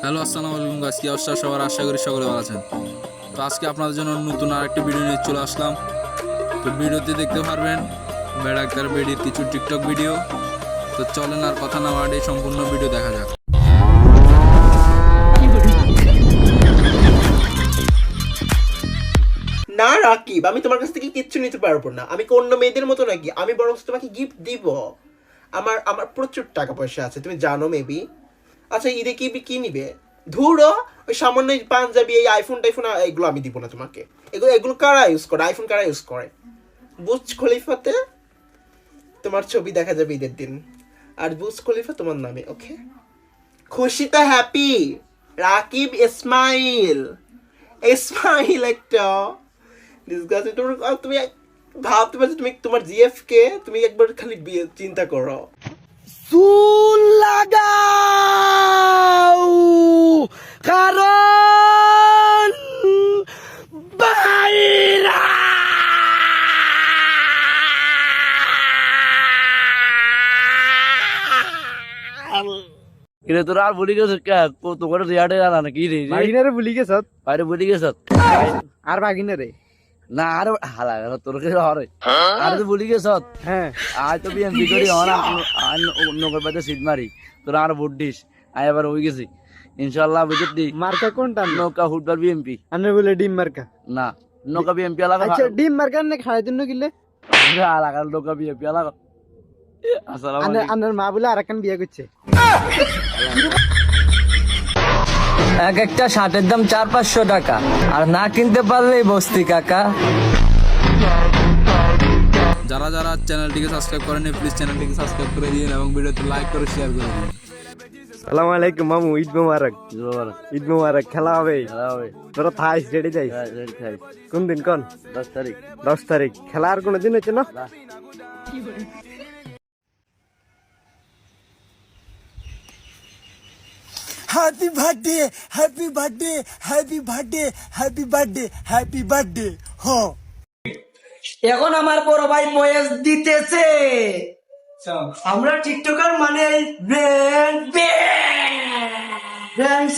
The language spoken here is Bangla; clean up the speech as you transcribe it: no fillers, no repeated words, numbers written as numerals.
হ্যালো, আসসালামু আলাইকুম গাইস, কি অবস্থা সবার? আশা করি সকলে ভালো আছেন। তো আজকে আপনাদের জন্য নতুন আরেকটি ভিডিও নিয়ে চলে আসলাম। তো ভিডিওতে দেখতে পারবেন বেড়া ডাক্তার বেডির কিছু টিকটক ভিডিও। তো চলেন আর কথা না বাড়িয়ে সম্পূর্ণ ভিডিও দেখা যাক। না রাকিব, আমি তোমার কাছ থেকে কিচ্ছু নিতে পারবো না। আমি অন্য মেয়েদের মতো নাকি? আমি বরং তোমাকে গিফট দিব। আমার আমার প্রচুর টাকা পয়সা আছে, তুমি জানো মেবি। আচ্ছা, ঈদে কি নিবে? ধুরো, ওই সামান্য এই পাঞ্জাবি, এই আইফোন টাইফোন এগুলো আমি দিব না তোমাকে। এগুলো এগুলো কারা ইউজ করে? আইফোন কারা ইউজ করে? বুর্জ খলিফাতে তোমার ছবি দেখা যাবে ঈদের দিন, আর বুর্জ খলিফা তোমার নামে। ওকে, খুশিতে হ্যাপি রাকিব। ইসমাইল ইসমাইল একটা ডিসগাস্টিং। তুমি ভাবতে পারছো, তুমি তোমার জিএফ কে তুমি একবার খালি চিন্তা করো। চুল লাগাও কারণ বাইরা কিরে তোরা আর ভুলি গেছ তোমার রিয়াডে জানা নাকি রে বাগিনারে ভুলি গেছ? বাইরে ভুলি গেছ আর বাগিনারে না আর হালা তোর কে হরে আর তো ভুলি গেছ। হ্যাঁ, আজ তো বিএমপি করি নগর পাতে সিট মারি তোরা আর ভোট দিস। আয় এবার হয়ে গেছি ইনশাল্লাহ বুঝলি। মার্কা কোনটা? নৌকা ফুটবল বিএমপি আনে বলে ডিম মার্কা। না নৌকা বিএমপি আলাদা। আচ্ছা, ডিম মার্কা নে খাওয়ার জন্য কিনলে আলাদা নৌকা বিএমপি আলাদা। আসসালামু আনে আলাইকুম। আনের মা বলে আরেকখান বিয়ে করছে। এক একটা শার্টের দাম 400-500 টাকা, আর না কিনতে পারলেই বস্তি কাকা। যারা যারা চ্যানেলটিকে সাবস্ক্রাইব করেনি প্লিজ চ্যানেলটিকে সাবস্ক্রাইব করে দিন এবং ভিডিওতে লাইক করে শেয়ার করে দিন। সালাম আলাইকুম মামু, ঈদ মোবারক। ঈদ মোবারক। খেলা হবে? খেলা হবে। তোরা থাইস রেডি যাই? রেডি থাই। কোন দিন? কোন 10 তারিখ? 10 তারিখ। খেলা আর কোনো দিন হচ্ছে না? Happy birthday, happy birthday, happy birthday, happy birthday, happy birthday. হ্যাঁ এখন আমার বড় ভাই বয়স দিতেছে। আমরা টিকটকার মানে ব্র্যান্ড ব্র্যান্ড